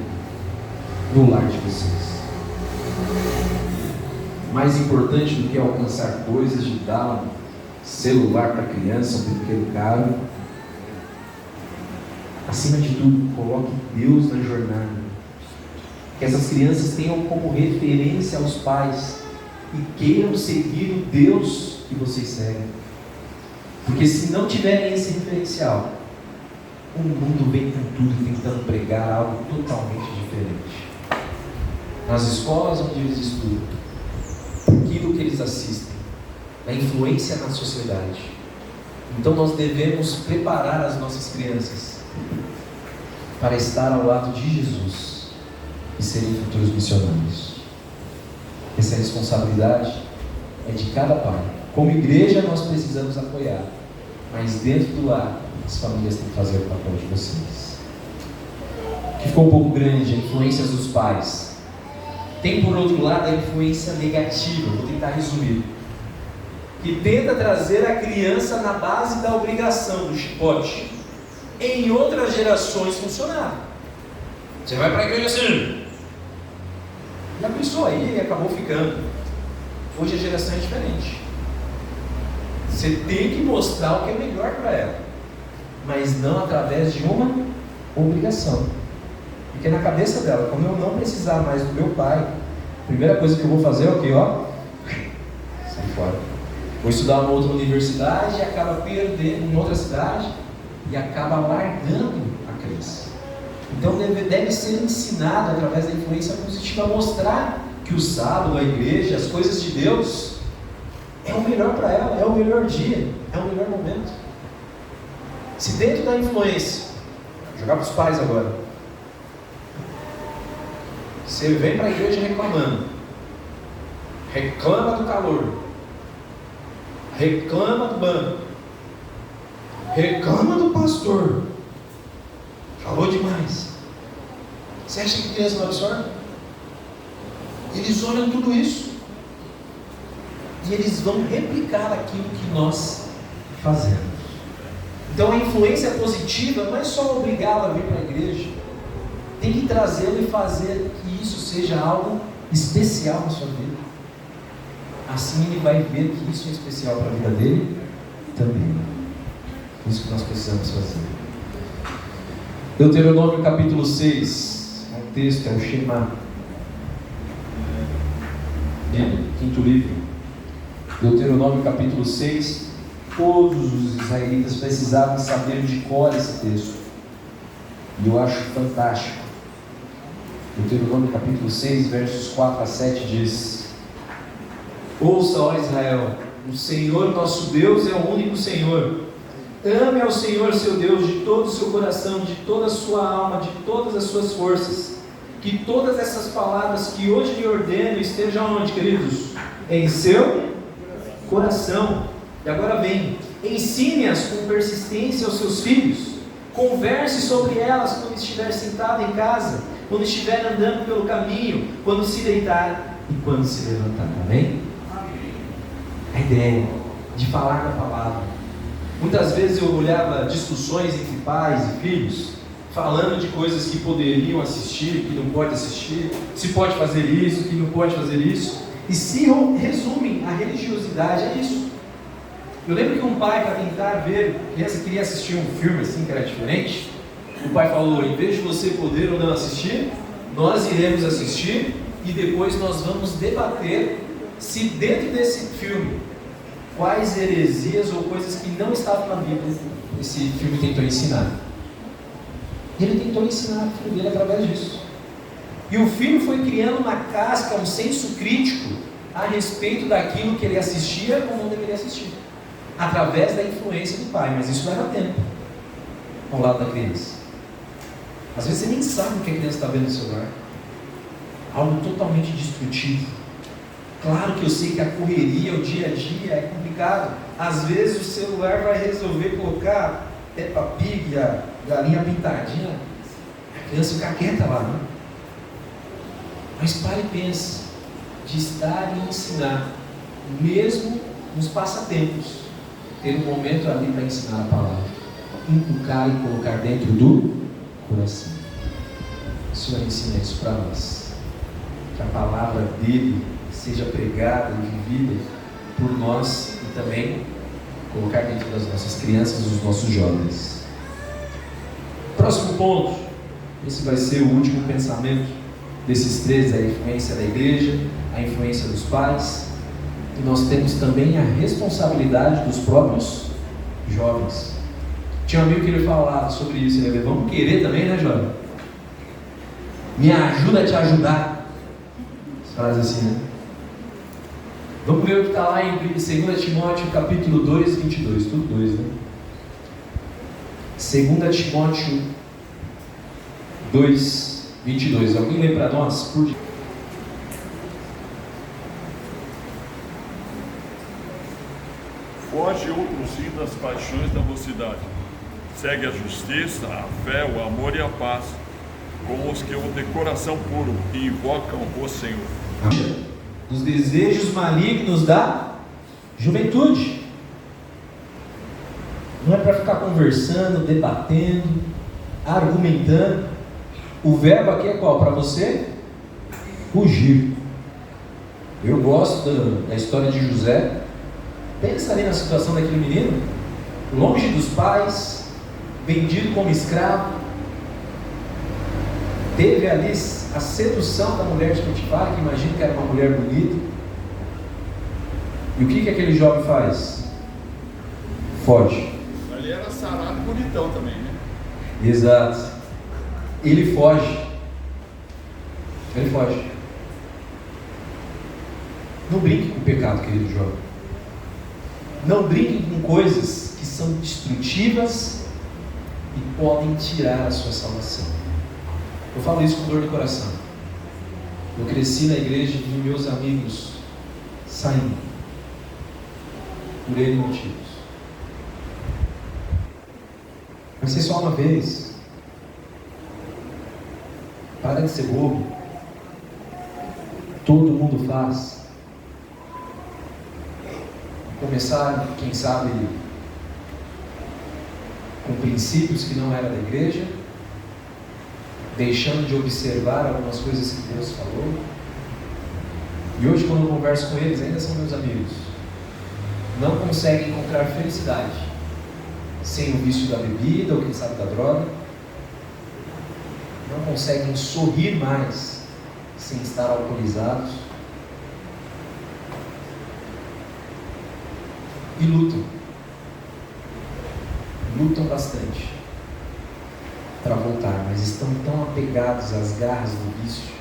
no lar de vocês. Mais importante do que alcançar coisas, de dar um celular para a criança, um brinquedo caro, acima de tudo, coloque Deus na jornada. Que essas crianças tenham como referência aos pais e queiram seguir o Deus que vocês seguem. Porque se não tiverem esse referencial, o mundo vem com tudo tentando pregar algo totalmente diferente. Nas escolas onde eles estudam, aquilo que eles assistem, a influência na sociedade. Então nós devemos preparar as nossas crianças para estar ao lado de Jesus e serem futuros missionários. Essa responsabilidade é de cada pai. Como igreja nós precisamos apoiar, mas dentro do lar as famílias têm que fazer o papel de vocês. Que ficou um pouco grande a influência dos pais. Tem, por outro lado, a influência negativa, vou tentar resumir, que tenta trazer a criança na base da obrigação, do chicote. Em outras gerações funcionava. Você vai para a igreja assim. Já pensou aí e acabou ficando. Hoje a geração é diferente. Você tem que mostrar o que é melhor para ela, mas não através de uma obrigação. Porque na cabeça dela, como eu não precisar mais do meu pai, a primeira coisa que eu vou fazer é o quê? Sai fora. Vou estudar numa outra universidade e acaba perdendo em outra cidade e acaba largando a crença. Então deve ser ensinado através da influência positiva a mostrar que o sábado, a igreja, as coisas de Deus é o melhor para ela, é o melhor dia, é o melhor momento. Se dentro da influência, vou jogar para os pais agora, você vem para a igreja reclamando, reclama do calor, reclama do banco, reclama do pastor, falou demais. Você acha que a criança não absorve? Eles olham tudo isso e eles vão replicar aquilo que nós fazemos. Então a influência positiva não é só obrigá-lo a vir para a igreja, tem que trazê-lo e fazer que isso seja algo especial na sua vida. Assim ele vai ver que isso é especial para a vida dele também. Isso que nós precisamos fazer. Deuteronômio capítulo 6, é um texto, é o Shema. Quinto livro. Deuteronômio capítulo 6. Todos os israelitas precisavam saber de cor esse texto. E eu acho fantástico. Deuteronômio capítulo 6, versos 4 a 7 diz: Ouça, ó Israel, o Senhor nosso Deus é o único Senhor. Ame ao Senhor seu Deus de todo o seu coração, de toda a sua alma, de todas as suas forças. Que todas essas palavras que hoje lhe ordeno estejam onde, queridos? Em seu coração. E agora vem, ensine-as com persistência aos seus filhos. Converse sobre elas quando estiver sentado em casa, quando estiver andando pelo caminho, quando se deitar e quando se levantar. Amém? A ideia de falar da palavra. Muitas vezes eu olhava discussões entre pais e filhos, falando de coisas que poderiam assistir, que não pode assistir, se pode fazer isso, que não pode fazer isso, e se resumem a religiosidade a isso. Eu lembro que um pai, para tentar ver, a criança queria assistir um filme assim que era diferente, o pai falou: em vez de você poder ou não assistir, nós iremos assistir e depois nós vamos debater se dentro desse filme, quais heresias ou coisas que não estavam na Bíblia esse filme tentou ensinar. E ele tentou ensinar o filho dele através disso. E o filho foi criando uma casca, um senso crítico a respeito daquilo que ele assistia ou não deveria assistir, através da influência do pai. Mas isso leva tempo ao lado da criança. Às vezes você nem sabe o que a criança está vendo no celular. Algo totalmente destrutivo. Claro que eu sei que a correria, o dia a dia é complicado. Às vezes o celular vai resolver colocar Peppa Pig, a galinha pintadinha, a criança fica quieta lá, né? Mas pare e pense de estar e ensinar, mesmo nos passatempos, ter um momento ali para ensinar a palavra, inculcar e colocar dentro do coração. O Senhor ensina isso para nós, que a palavra dele seja pregada e vivida por nós e também colocar dentro das nossas crianças, dos nossos jovens. Próximo ponto, esse vai ser o último pensamento desses três: a influência da igreja, a influência dos pais, e nós temos também a responsabilidade dos próprios jovens. Tinha um amigo que ele falava sobre isso, ele falou: vamos querer também, né, jovem? Me ajuda a te ajudar. Frase assim, né? Vamos ver o que está lá em 2 Timóteo capítulo 2, 22, tudo 2, né? 2 Timóteo 2, 22. Alguém lê para nós? Por favor. Foge outro sim das paixões da mocidade. Segue a justiça, a fé, o amor e a paz, com os que o de coração puro invocam o Senhor. Dos desejos malignos da juventude. Não é para ficar conversando, debatendo, argumentando. O verbo aqui é qual? Para você? Fugir. Eu gosto da história de José. Pensa ali na situação daquele menino, longe dos pais, vendido como escravo. Teve ali a sedução da mulher de Potifar, que imagino que era uma mulher bonita. E o que aquele jovem faz? Foge. Ali era sarado e bonitão também, né? Exato. Ele foge. Ele foge. Não brinque com o pecado, querido jovem. Não brinque com coisas que são destrutivas e podem tirar a sua salvação. Eu falo isso com dor no coração. Eu cresci na igreja e vi meus amigos saindo por N motivos. Vai ser só uma vez. Para de ser bobo. Todo mundo faz. Começar, quem sabe, com princípios que não eram da igreja, deixando de observar algumas coisas que Deus falou. E hoje, quando eu converso com eles, ainda são meus amigos. Não conseguem encontrar felicidade sem o vício da bebida ou quem sabe da droga. Não conseguem sorrir mais sem estar alcoolizados. E lutam. Lutam bastante para voltar, mas estão tão apegados às garras do vício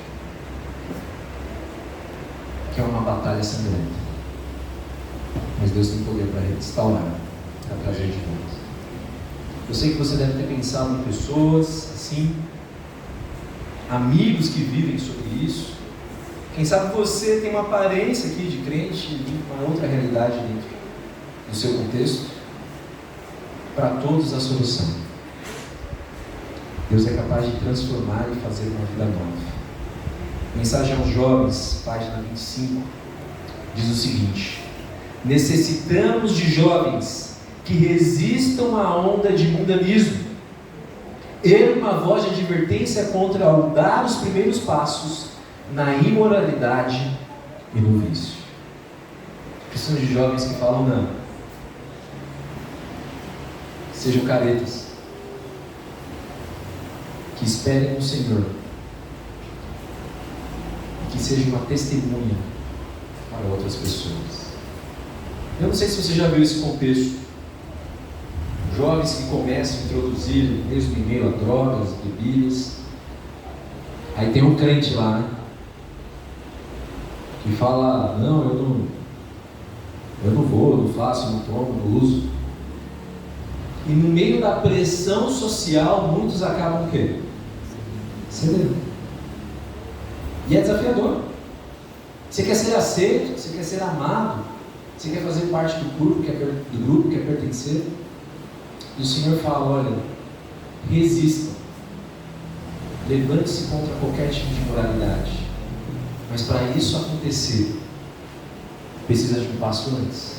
que é uma batalha sangrenta. Mas Deus tem poder para restaurar, para trazer de volta. Eu sei que você deve ter pensado em pessoas assim, amigos que vivem sobre isso. Quem sabe você tem uma aparência aqui de crente e uma outra realidade dentro do seu contexto. Para todos a solução. Deus é capaz de transformar e fazer uma vida nova. Mensagem aos jovens, página 25, diz o seguinte: necessitamos de jovens que resistam à onda de mundanismo, erguam uma voz de advertência contra ao dar os primeiros passos na imoralidade e no vício. Precisamos de jovens que falam não. Sejam caretas, que esperem no Senhor, e que sejam uma testemunha para outras pessoas. Eu não sei se você já viu esse contexto. Jovens que começam a introduzir, mesmo em meio a drogas, bebidas. Aí tem um crente lá, né? Que fala, não, eu não vou, eu não faço, eu não tomo, eu não uso. E no meio da pressão social, muitos acabam o quê? Cedendo. E é desafiador. Você quer ser aceito, você quer ser amado, você quer fazer parte do grupo, quer pertencer. E o Senhor fala, olha, resista. Levante-se contra qualquer tipo de moralidade. Mas para isso acontecer, precisa de um passo antes.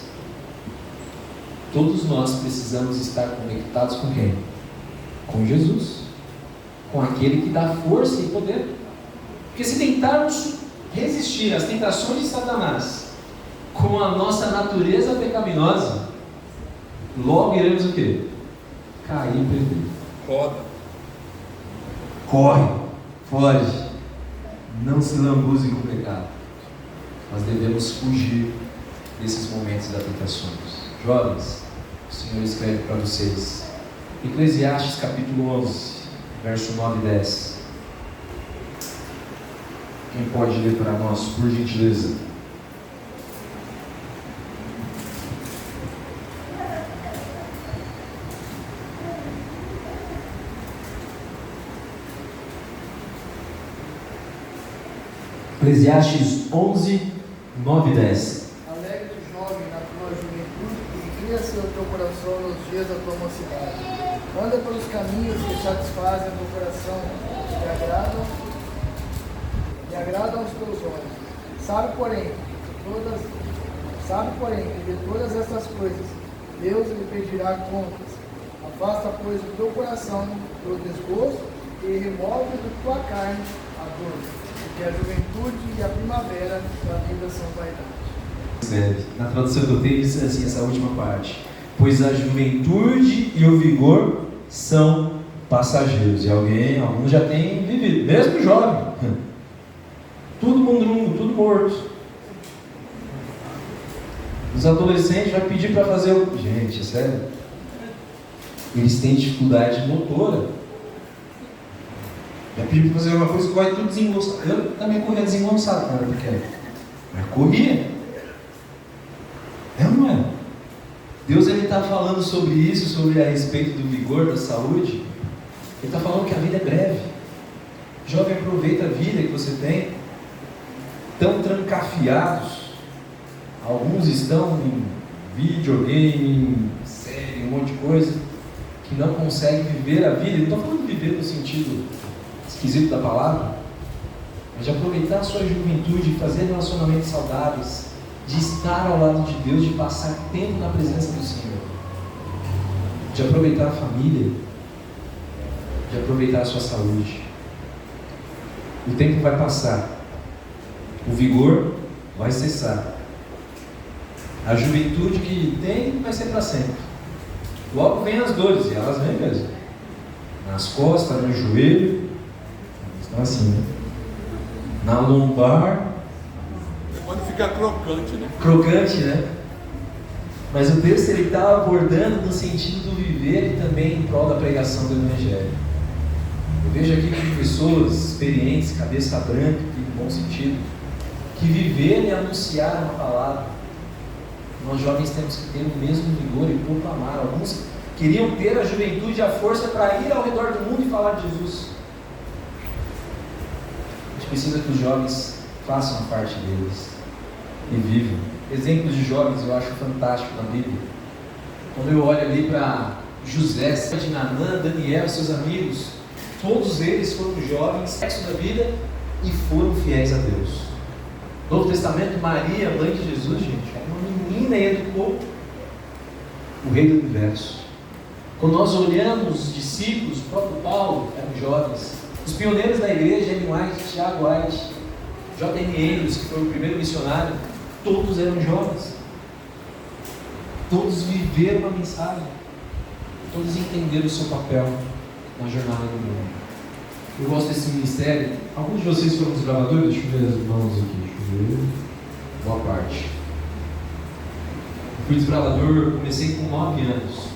Todos nós precisamos estar conectados com quem? Com Jesus. Com aquele que dá força e poder. Porque se tentarmos resistir às tentações de Satanás com a nossa natureza pecaminosa, logo iremos o quê? Cair e perder. Roda. Corre, foge. Não se lambuze com o pecado. Nós devemos fugir desses momentos das tentações. Jovens, o Senhor escreve para vocês. Eclesiastes capítulo 11, verso 9 e 10. Quem pode ler para nós, por gentileza? Eclesiastes 11, 9 e 10. Alegre jovem na tua juventude e cria seu teu coração nos dias da tua mocidade. Anda pelos caminhos que satisfazem o teu coração e agradam aos teus olhos. Sabe, porém, que de todas essas coisas Deus lhe pedirá contas. Afasta, pois, do teu coração o desgosto e remove da tua carne a dor, porque a juventude e a primavera da vida são vaidade. Na tradução que eu tenho diz assim, essa última parte: pois a juventude e o vigor são passageiros. E alguns já têm vivido, mesmo jovem, tudo mundungo, tudo morto. Os adolescentes vai pedir para fazer o... Gente, é sério, eles têm dificuldade motora. Já pedi para fazer uma coisa que vai tudo desengonçado. Eu também corria desengonçado quando era pequeno, mas corria. É ou não é? Deus está falando sobre isso, sobre a respeito do vigor, da saúde. Ele está falando que a vida é breve. Jovem, aproveita a vida que você tem. Tão trancafiados. Alguns estão em videogame, série, um monte de coisa, que não conseguem viver a vida. Não estou falando de viver no sentido esquisito da palavra, mas de aproveitar a sua juventude, de fazer relacionamentos saudáveis, de estar ao lado de Deus, de passar tempo na presença do Senhor, de aproveitar a família, de aproveitar a sua saúde. O tempo vai passar, o vigor vai cessar, a juventude que tem vai ser para sempre. Logo vem as dores, e elas vêm mesmo, nas costas, no joelho, estão assim, né? Na lombar. Quando fica crocante, né? Crocante, né? Mas o texto ele está abordando no sentido do viver e também em prol da pregação do Evangelho. Eu vejo aqui que pessoas experientes, cabeça branca, em bom sentido, que viveram e anunciaram a palavra. Nós jovens temos que ter o mesmo vigor e proclamar. Alguns queriam ter a juventude e a força para ir ao redor do mundo e falar de Jesus. A gente precisa que os jovens façam a parte deles e vivam. Exemplos de jovens eu acho fantástico na Bíblia. Quando eu olho ali para José, de Nanã, Daniel e seus amigos, todos eles foram jovens, sexo da vida, e foram fiéis a Deus. No Novo Testamento, Maria, mãe de Jesus, gente, era uma menina e educou o rei do universo. Quando nós olhamos os discípulos, o próprio Paulo, eram jovens. Os pioneiros da igreja, Ellen White, Tiago White, J.N. Andrews, que foi o primeiro missionário, todos eram jovens. Todos viveram a mensagem. Todos entenderam o seu papel na jornada do mundo. Eu gosto desse ministério. Alguns de vocês foram desbravadores? Deixa eu ver as mãos aqui. Deixa eu ver. Boa parte. Eu fui desbravador, comecei com 9 anos.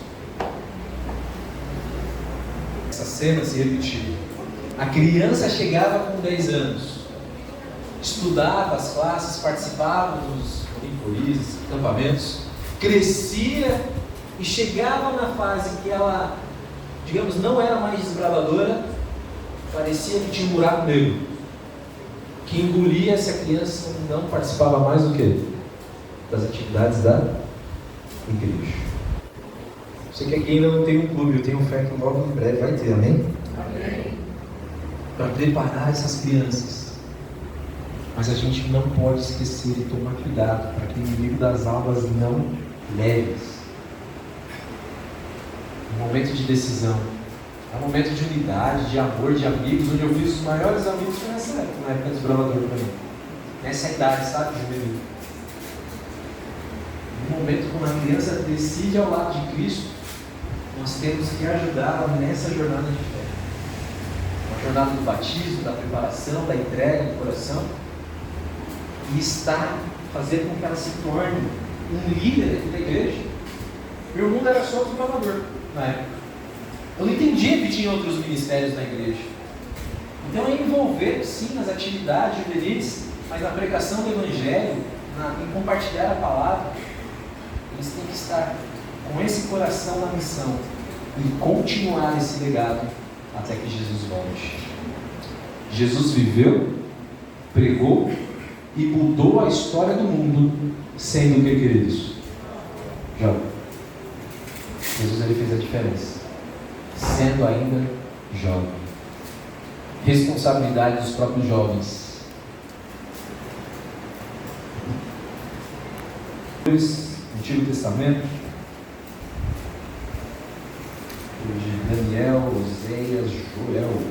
Essa cena se repetiu. A criança chegava com 10 anos, estudava as classes, participava dos olimpoístas, acampamentos, crescia e chegava na fase que ela, digamos, não era mais desbravadora, parecia que tinha um buraco negro, que engolia se a criança não participava mais do que? Das atividades da igreja. Você que aqui ainda não tem um clube, eu tenho fé que logo em breve vai ter, amém? Amém. Para preparar essas crianças. Mas a gente não pode esquecer e tomar cuidado para que o inimigo das almas não leve. Um momento de decisão, é um momento de unidade, de amor, de amigos, onde eu fiz os maiores amigos foi nessa época, na época desbravador para mim. Nessa idade, sabe, juvenil. No momento quando a criança decide ao lado de Cristo, nós temos que ajudá-la nessa jornada de fé. Uma jornada do batismo, da preparação, da entrega do coração, e fazer com que ela se torne um líder aqui da igreja. Meu mundo era só desbravador na época. Eu não entendia que tinha outros ministérios na igreja. Então é envolver sim nas atividades juvenis, mas na pregação do Evangelho, em compartilhar a palavra, eles têm que estar com esse coração na missão e continuar esse legado até que Jesus volte. Jesus viveu, pregou e mudou a história do mundo, sendo o que, queridos? Já. ele fez a diferença, sendo ainda jovem. Responsabilidade dos próprios jovens. Antigo Testamento, de Daniel, Oséias, Joel.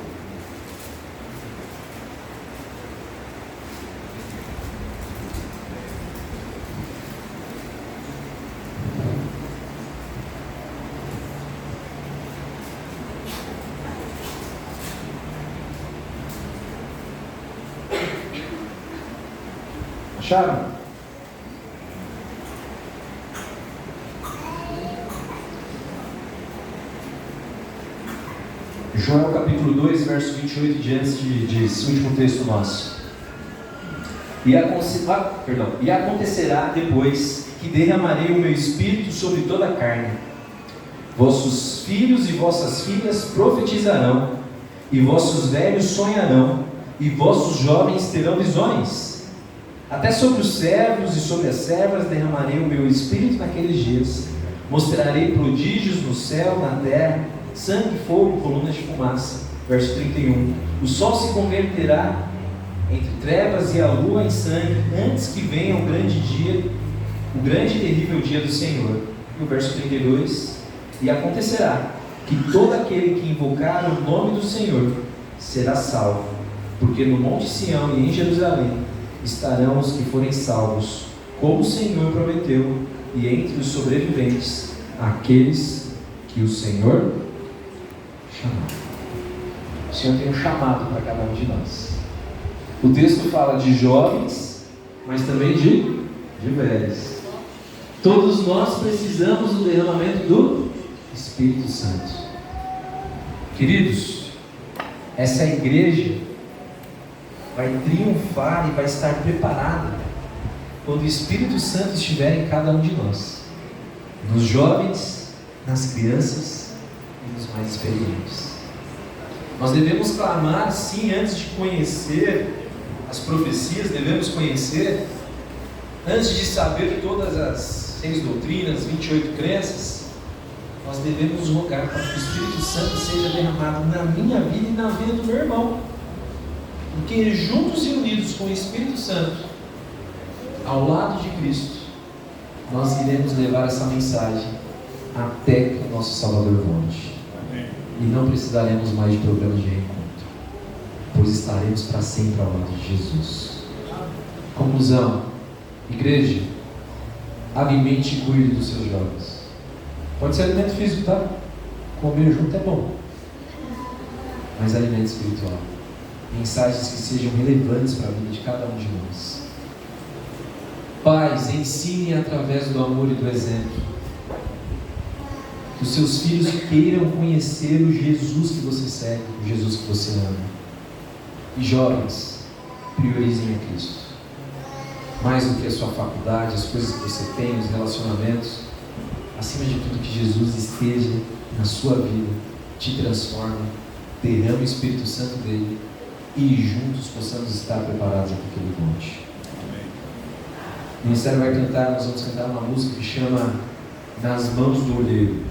Acharam? Joel capítulo 2, verso 28 diante diz, último texto nosso. E acontecerá depois que derramarei o meu espírito sobre toda a carne. Vossos filhos e vossas filhas profetizarão, e vossos velhos sonharão, e vossos jovens terão visões. Até sobre os servos e sobre as servas derramarei o meu espírito naqueles dias. Mostrarei prodígios no céu, na terra, sangue, fogo, colunas de fumaça. Verso 31. O sol se converterá entre trevas e a lua em sangue, antes que venha o grande dia, o grande e terrível dia do Senhor. E o verso 32. E acontecerá que todo aquele que invocar o nome do Senhor será salvo, porque no monte Sião e em Jerusalém estarão os que forem salvos, como o Senhor prometeu, e entre os sobreviventes, aqueles que o Senhor chamou. O Senhor tem um chamado para cada um de nós. O texto fala de jovens, mas também de velhos. Todos nós precisamos do derramamento do Espírito Santo. Queridos, essa igreja vai triunfar e vai estar preparada quando o Espírito Santo estiver em cada um de nós, nos jovens, nas crianças e nos mais experientes. Nós devemos clamar, sim, antes de conhecer as profecias, devemos conhecer, antes de saber todas as 6 doutrinas, 28 crenças, nós devemos rogar para que o Espírito Santo seja derramado na minha vida e na vida do meu irmão. Porque juntos e unidos com o Espírito Santo, ao lado de Cristo, nós iremos levar essa mensagem até que o nosso Salvador volte. E não precisaremos mais de programas de reencontro, pois estaremos para sempre ao lado de Jesus. Conclusão: igreja, alimente e cuide dos seus jovens. Pode ser alimento físico, tá? Comer junto é bom, mas alimento espiritual. Mensagens que sejam relevantes para a vida de cada um de nós. Pais, ensinem através do amor e do exemplo. Que os seus filhos queiram conhecer o Jesus que você segue, o Jesus que você ama. E jovens, priorizem a Cristo. Mais do que a sua faculdade, as coisas que você tem, os relacionamentos. Acima de tudo, que Jesus esteja na sua vida, te transforme, derrame o Espírito Santo dele, e juntos possamos estar preparados para que ele volte. O ministério vai cantar, nós vamos cantar uma música que chama Nas Mãos do Olheiro.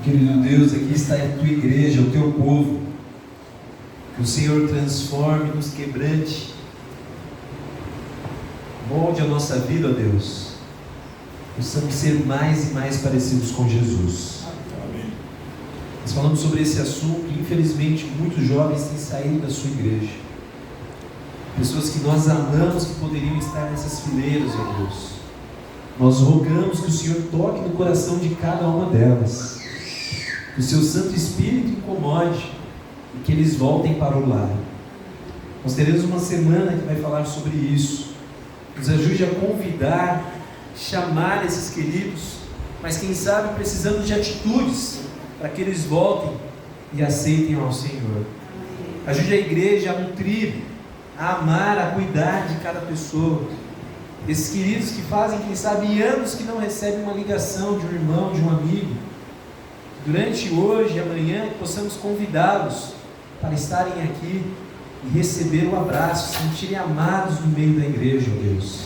Querido Deus, aqui está a tua igreja, o teu povo. Que o Senhor transforme, nos quebrante, molde a nossa vida, ó Deus. Possamos ser mais e mais parecidos com Jesus. Amém. Nós falamos sobre esse assunto e infelizmente muitos jovens têm saído da sua igreja. Pessoas que nós amamos que poderiam estar nessas fileiras, ó Deus. Nós rogamos que o Senhor toque no coração de cada uma delas. Que o seu Santo Espírito incomode e que eles voltem para o lar. Nós teremos uma semana que vai falar sobre isso. Nos ajude a convidar, chamar esses queridos, mas quem sabe precisando de atitudes para que eles voltem e aceitem ao Senhor. Ajude a igreja a nutrir, a amar, a cuidar de cada pessoa. Esses queridos que fazem, quem sabe, anos que não recebem uma ligação de um irmão, de um amigo. Durante hoje e amanhã possamos convidá-los para estarem aqui e receber o abraço, se sentirem amados no meio da igreja, ó Deus.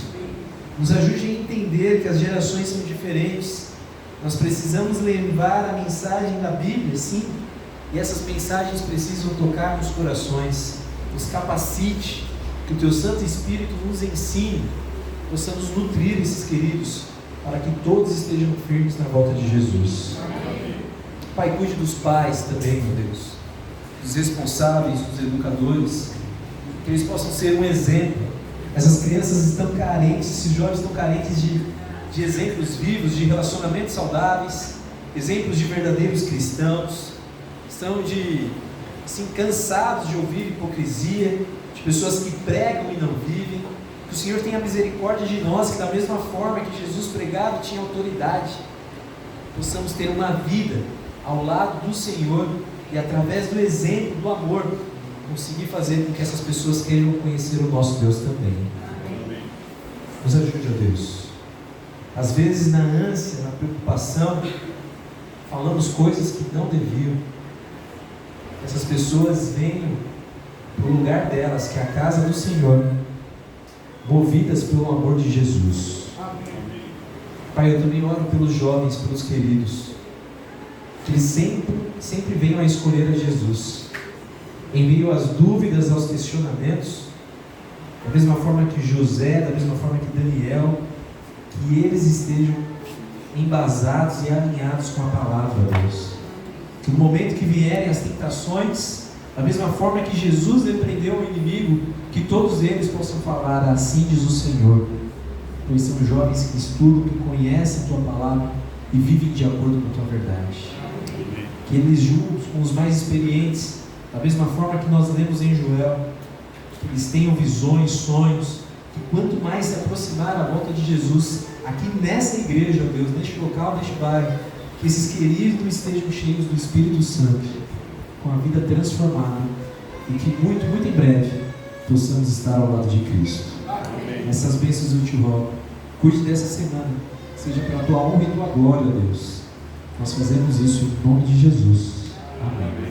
Nos ajude a entender que as gerações são diferentes. Nós precisamos levar a mensagem da Bíblia, sim, e essas mensagens precisam tocar nos corações. Nos capacite, que o teu Santo Espírito nos ensine, possamos nutrir esses queridos, para que todos estejam firmes na volta de Jesus. Pai, cuide dos pais também, meu Deus, dos responsáveis, dos educadores, que eles possam ser um exemplo. Essas crianças estão carentes, esses jovens estão carentes de exemplos vivos, de relacionamentos saudáveis, exemplos de verdadeiros cristãos. Estão cansados de ouvir hipocrisia, de pessoas que pregam e não vivem. Que o Senhor tenha misericórdia de nós, que da mesma forma que Jesus pregava tinha autoridade, possamos ter uma vida ao lado do Senhor e através do exemplo, do amor, conseguir fazer com que essas pessoas queiram conhecer o nosso Deus também. Amém. Nos ajude, ó Deus. Às vezes na ânsia, na preocupação, falamos coisas que não deviam. Essas pessoas venham para o lugar delas, que é a casa do Senhor, movidas pelo amor de Jesus. Amém. Pai, eu também oro pelos jovens, pelos queridos, que eles sempre venham a escolher a Jesus, em meio às dúvidas, aos questionamentos, da mesma forma que José, da mesma forma que Daniel, que eles estejam embasados e alinhados com a palavra de Deus. Que no momento que vierem as tentações, da mesma forma que Jesus repreendeu o inimigo, que todos eles possam falar: assim diz o Senhor. Pois são jovens que estudam, que conhecem a tua palavra e vivem de acordo com a tua verdade. Que eles, juntos com os mais experientes, da mesma forma que nós lemos em Joel, que eles tenham visões, sonhos, que quanto mais se aproximar à volta de Jesus, aqui nessa igreja, ó Deus, neste local, neste bairro, que esses queridos estejam cheios do Espírito Santo, com a vida transformada, e que muito, muito em breve possamos estar ao lado de Cristo. Amém. Essas bênçãos eu te rogo. Cuide dessa semana, seja para a tua honra e tua glória, Deus. Nós fazemos isso em nome de Jesus. Amém.